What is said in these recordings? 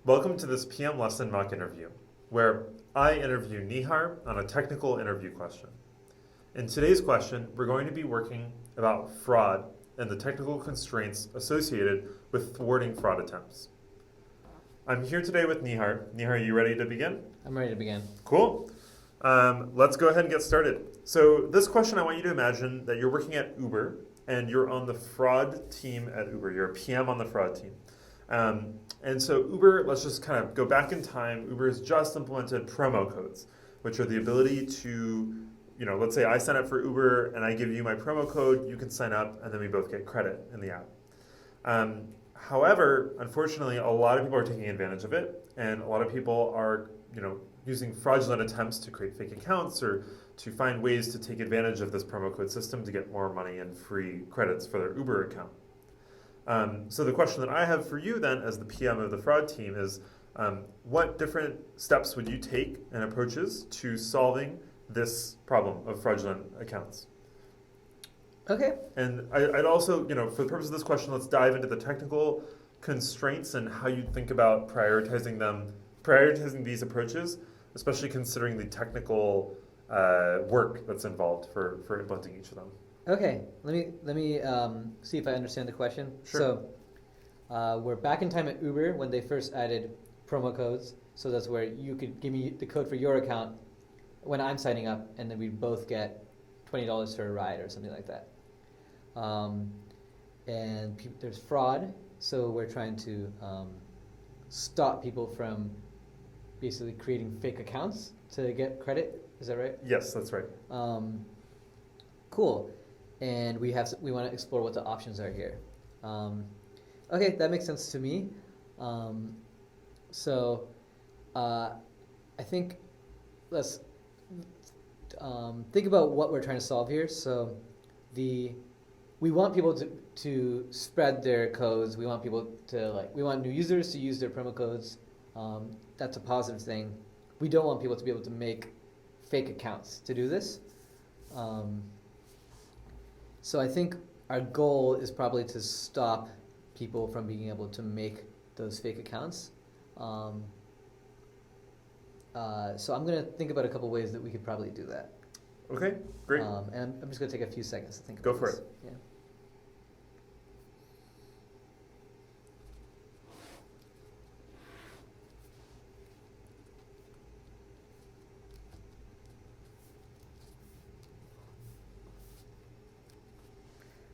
Welcome to this PM lesson mock interview, where I interview Nihar on a technical interview question. In today's question, we're going to be working about fraud and the technical constraints associated with thwarting fraud attempts. I'm here today with Nihar. Nihar, are you ready to begin? I'm ready to begin. Cool. Let's go ahead and get started. So this question, I want you to imagine that you're working at Uber and you're on the fraud team at Uber. You're a PM on the fraud team. And so Uber, let's just kind of go back in time. Uber has just implemented promo codes, which are the ability to, let's say I sign up for Uber and I give you my promo code, you can sign up and then we both get credit in the app. However, unfortunately, a lot of people are taking advantage of it and a lot of people are, using fraudulent attempts to create fake accounts or to find ways to take advantage of this promo code system to get more money and free credits for their Uber account. So the question that I have for you then as the PM of the fraud team is, what different steps would you take and approaches to solving this problem of fraudulent accounts? Okay. And I'd also, for the purpose of this question, let's dive into the technical constraints and how you think about prioritizing these approaches, especially considering the technical work that's involved for implementing each of them. Okay. Let me see if I understand the question. Sure. So we're back in time at Uber when they first added promo codes. So that's where you could give me the code for your account when I'm signing up, and then we both get $20 for a ride or something like that. And there's fraud, so we're trying to stop people from basically creating fake accounts to get credit. Is that right? Yes, that's right. Cool. And we want to explore what the options are here. Okay, that makes sense to me. So I think let's think about what we're trying to solve here. So we want people to spread their codes. We want people to we want new users to use their promo codes. That's a positive thing. We don't want people to be able to make fake accounts to do this. So I think our goal is probably to stop people from being able to make those fake accounts. So I'm going to think about a couple ways that we could probably do that. Okay, great. And I'm just going to take a few seconds to think Go about for this. it. Yeah.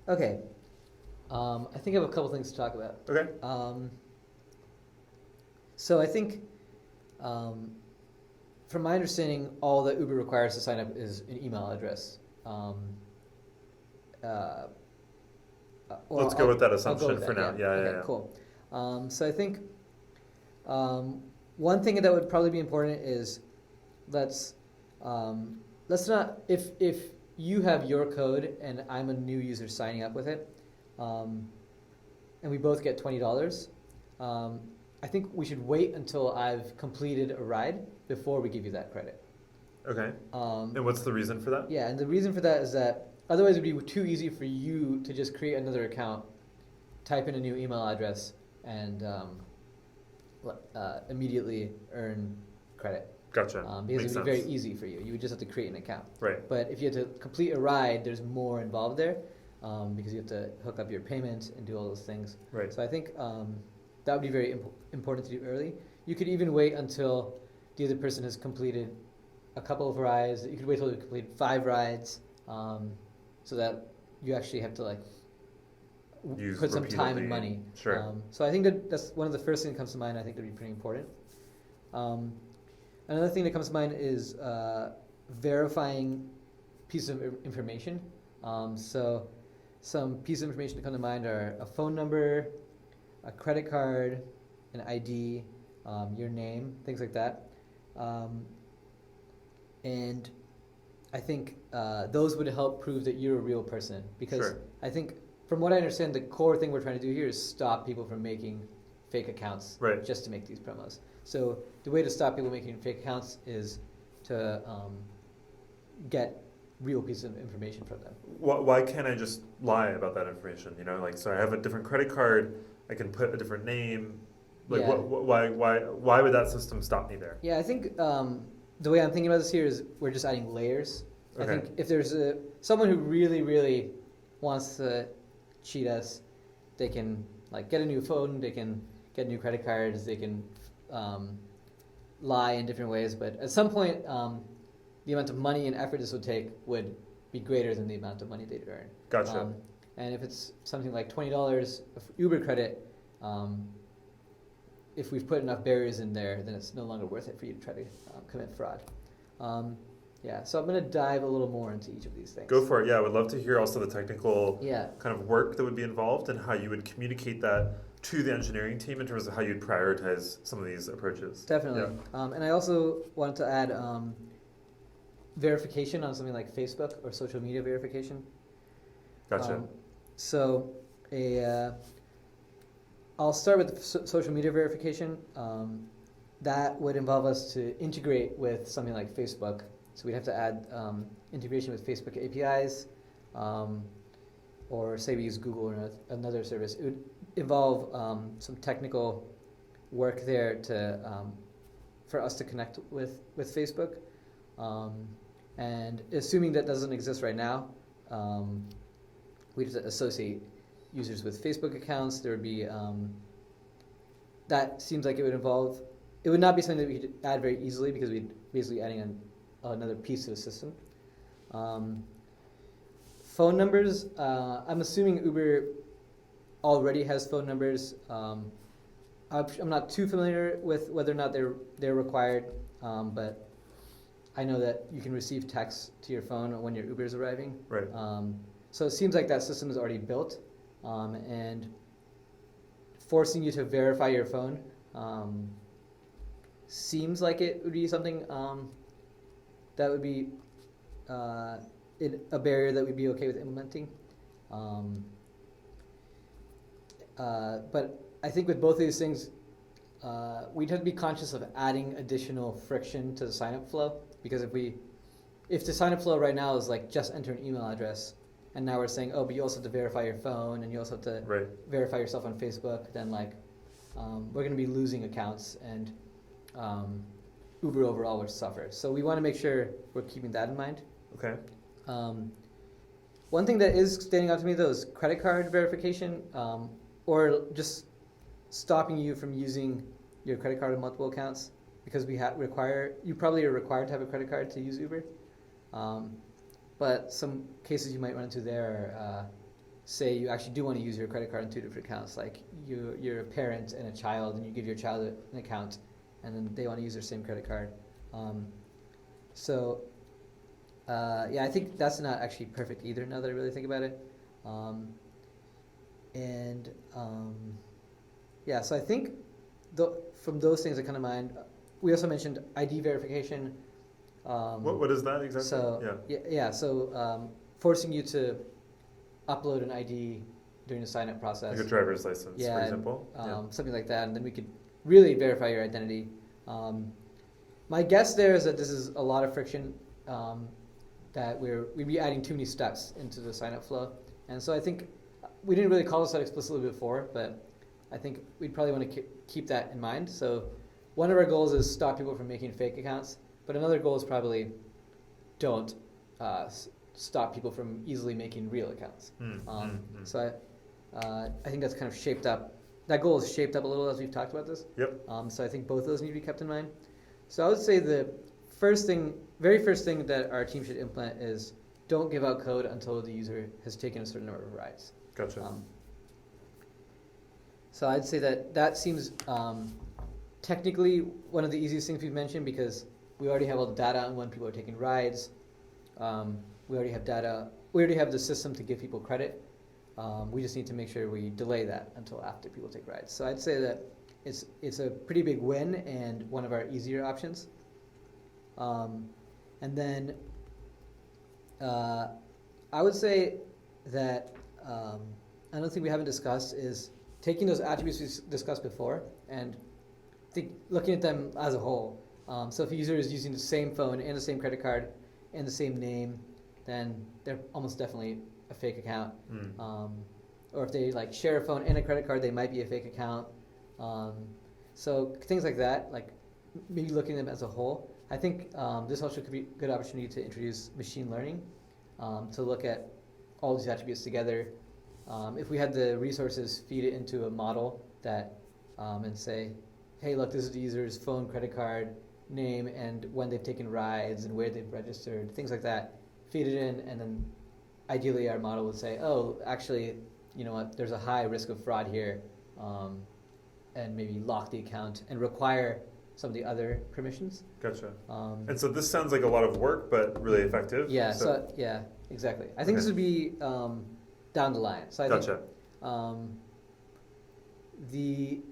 Okay. I think I have a couple things to talk about. Okay. So I think, from my understanding, all that Uber requires to sign up is an email address. Let's go with that assumption with for that, now. Okay, Yeah. cool. So I think one thing that would probably be important is let's not, if you have your code and I'm a new user signing up with it, and we both get $20, I think we should wait until I've completed a ride before we give you that credit. Okay. And what's the reason for that? Yeah, and the reason for that is that otherwise it would be too easy for you to just create another account, type in a new email address, and immediately earn credit. Gotcha. Because Makes it would be sense. very easy for you. You would just have to create an account. Right. But if you had to complete a ride, there's more involved there because you have to hook up your payment and do all those things. Right. So I think that would be very important to do early. You could even wait until the other person has completed a couple of rides. You could wait until they complete 5 rides so that you actually have to put some time and money. Sure. So I think that's one of the first things that comes to mind. I think that would be pretty important. Another thing that comes to mind is verifying pieces of information. So some pieces of information that come to mind are a phone number, a credit card, an ID, your name, things like that. And I think those would help prove that you're a real person. Because Sure. I think, from what I understand, the core thing we're trying to do here is stop people from making fake accounts just to make these promos. So the way to stop people making fake accounts is to get real pieces of information from them. Why can't I just lie about that information? So I have a different credit card, I can put a different name, Like, Yeah. why would that system stop me there? Yeah, I think the way I'm thinking about this here is we're just adding layers. I Okay. think if there's someone who really, really wants to cheat us, they can like get a new phone, they can get new credit cards, they can lie in different ways. But at some point, the amount of money and effort this would take would be greater than the amount of money they'd earn. Gotcha. And if it's something like $20 of Uber credit, if we've put enough barriers in there, then it's no longer worth it for you to try to commit fraud. Yeah, so I'm going to dive a little more into each of these things. Go for it. Yeah, I would love to hear also the technical Yeah. kind of work that would be involved and how you would communicate that to the engineering team in terms of how you'd prioritize some of these approaches. Definitely. Yeah. And I also wanted to add verification on something like Facebook or social media verification. Gotcha. So I'll start with social media verification. That would involve us to integrate with something like Facebook. So we'd have to add integration with Facebook APIs, or say we use Google or another service. It would involve some technical work there to for us to connect with Facebook. And assuming that doesn't exist right now, we'd have to associate users with Facebook accounts. There would be that seems like it would involve. It would not be something that we could add very easily because we'd basically adding another piece to the system. Phone numbers. I'm assuming Uber already has phone numbers. I'm not too familiar with whether or not they're required, but I know that you can receive texts to your phone when your Uber is arriving. Right. So it seems like that system is already built, and forcing you to verify your phone seems like it would be something that would be a barrier that we'd be okay with implementing. But I think with both of these things, we'd have to be conscious of adding additional friction to the sign-up flow, because if the sign-up flow right now is like just enter an email address, and now we're saying, oh, but you also have to verify your phone, and you also have to verify yourself on Facebook, then like we're going to be losing accounts, and Uber overall would suffer. So we want to make sure we're keeping that in mind. Okay. One thing that is standing out to me though is credit card verification, or just stopping you from using your credit card on multiple accounts, because you probably are required to have a credit card to use Uber. But some cases you might run into there are, say you actually do want to use your credit card on two different accounts, like you're a parent and a child, and you give your child an account, and then they want to use their same credit card. Yeah, I think that's not actually perfect either, now that I really think about it. Yeah, so I think from those things that come to mind, we also mentioned ID verification. What is that exactly? So forcing you to upload an ID during the sign-up process. Like a driver's license, for example. Something like that, and then we could really verify your identity. My guess there is that this is a lot of friction, that we'd be adding too many steps into the sign-up flow. And so I think we didn't really call this out explicitly before, but I think we'd probably want to keep that in mind. So one of our goals is stop people from making fake accounts, but another goal is probably don't stop people from easily making real accounts. So I think that's kind of shaped up. That goal is shaped up a little as we've talked about this. Yep. So I think both of those need to be kept in mind. So I would say the very first thing that our team should implement is don't give out code until the user has taken a certain number of rides. Gotcha. So I'd say that seems technically one of the easiest things we've mentioned, because we already have all the data on when people are taking rides. We already have data. We already have the system to give people credit. We just need to make sure we delay that until after people take rides. So I'd say that it's a pretty big win and one of our easier options. And then I would say that another thing we haven't discussed is taking those attributes we discussed before and looking at them as a whole. So if a user is using the same phone and the same credit card and the same name, then they're almost definitely a fake account. Or if they like share a phone and a credit card, they might be a fake account. So things like that, like maybe looking at them as a whole. I think this also could be a good opportunity to introduce machine learning, to look at all these attributes together. If we had the resources, feed it into a model that, and say, hey, look, this is the user's phone, credit card, name, and when they've taken rides and where they've registered, things like that. Feed it in, and then ideally our model would say, oh, actually, you know what, there's a high risk of fraud here, and maybe lock the account and require some of the other permissions. Gotcha. And so this sounds like a lot of work, but really effective. Yeah, so yeah, exactly. I think this would be down the line. So I gotcha. think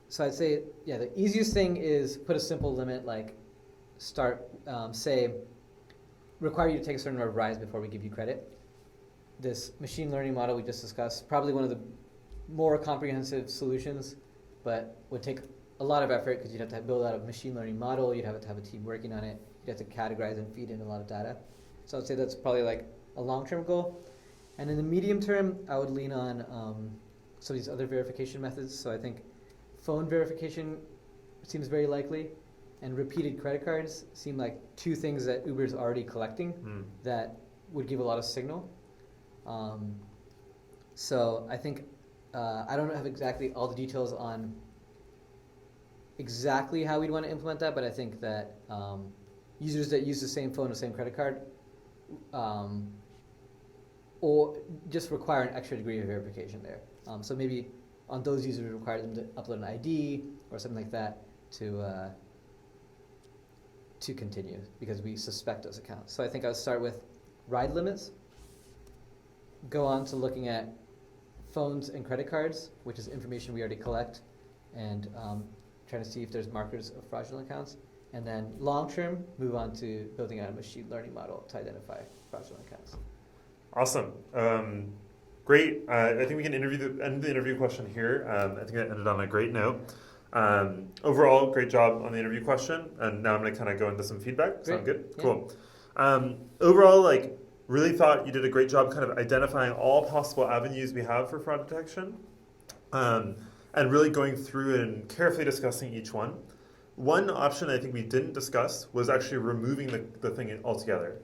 so I'd say, yeah, the easiest thing is put a simple limit, like start, say, require you to take a certain number of rides before we give you credit. This machine learning model we just discussed, probably one of the more comprehensive solutions, but would take a lot of effort because you'd have to build out a machine learning model, you'd have to have a team working on it, you'd have to categorize and feed in a lot of data. So I'd say that's probably like a long-term goal. And in the medium term, I would lean on some of these other verification methods. So I think phone verification seems very likely, and repeated credit cards seem like two things that Uber's already collecting that would give a lot of signal. So I think I don't have exactly all the details on exactly how we'd want to implement that, but I think that users that use the same phone or same credit card or just require an extra degree of verification there. So maybe on those users require them to upload an ID or something like that to continue, because we suspect those accounts. So I think I would start with ride limits, go on to looking at phones and credit cards, which is information we already collect, and trying to see if there's markers of fraudulent accounts. And then long term, move on to building out a machine learning model to identify fraudulent accounts. Awesome. Great. I think we can end the interview question here. I think that ended on a great note. Overall, great job on the interview question. And now I'm going to kind of go into some feedback. Great. Sound good? Yeah. Cool. Overall, like, really thought you did a great job kind of identifying all possible avenues we have for fraud detection, and really going through and carefully discussing each one. One option I think we didn't discuss was actually removing the thing altogether.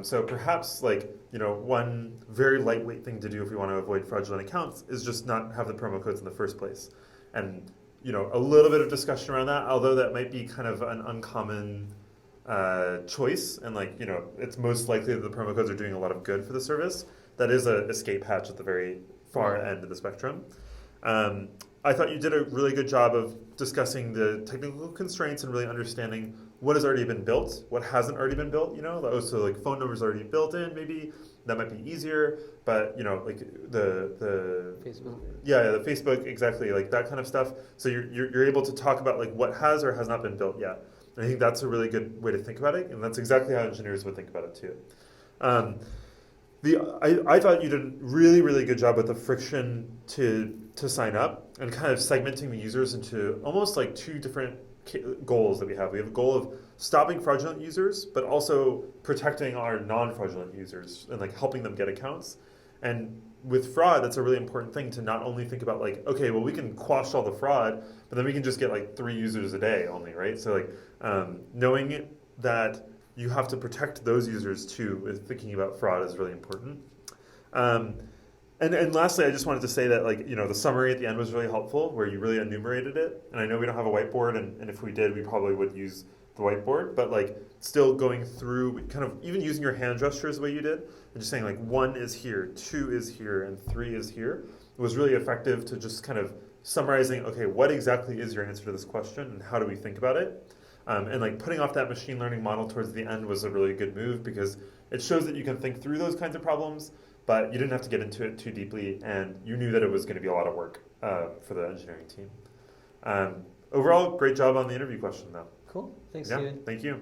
So perhaps, like, you know, one very lightweight thing to do if we want to avoid fraudulent accounts is just not have the promo codes in the first place. And, you know, a little bit of discussion around that, although that might be kind of an uncommon choice, and, like, you know, it's most likely that the promo codes are doing a lot of good for the service. That is an escape hatch at the very far end of the spectrum. I thought you did a really good job of discussing the technical constraints and really understanding what has already been built, what hasn't already been built, you know, so like phone numbers already built in, maybe that might be easier, but, you know, like the Facebook. Yeah, the Facebook, exactly, like that kind of stuff. So you're able to talk about like what has or has not been built yet. And I think that's a really good way to think about it, and that's exactly how engineers would think about it too. I thought you did a really, really good job with the friction to sign up and kind of segmenting the users into almost like two different goals that we have. We have a goal of stopping fraudulent users, but also protecting our non-fraudulent users and like helping them get accounts. And with fraud, that's a really important thing to not only think about like, okay, well, we can quash all the fraud, but then we can just get like 3 users a day only, right? So like knowing that you have to protect those users too with thinking about fraud is really important. And lastly, I just wanted to say that, like, you know, the summary at the end was really helpful, where you really enumerated it. And I know we don't have a whiteboard, and if we did, we probably would use the whiteboard. But like, still going through, kind of even using your hand gestures the way you did, and just saying like 1 is here, 2 is here, and 3 is here, it was really effective to just kind of summarizing, okay, what exactly is your answer to this question, and how do we think about it? And like putting off that machine learning model towards the end was a really good move, because it shows that you can think through those kinds of problems, but you didn't have to get into it too deeply, and you knew that it was going to be a lot of work for the engineering team. Overall, great job on the interview question, though. Cool. Thanks, Yeah, Steven. thank you.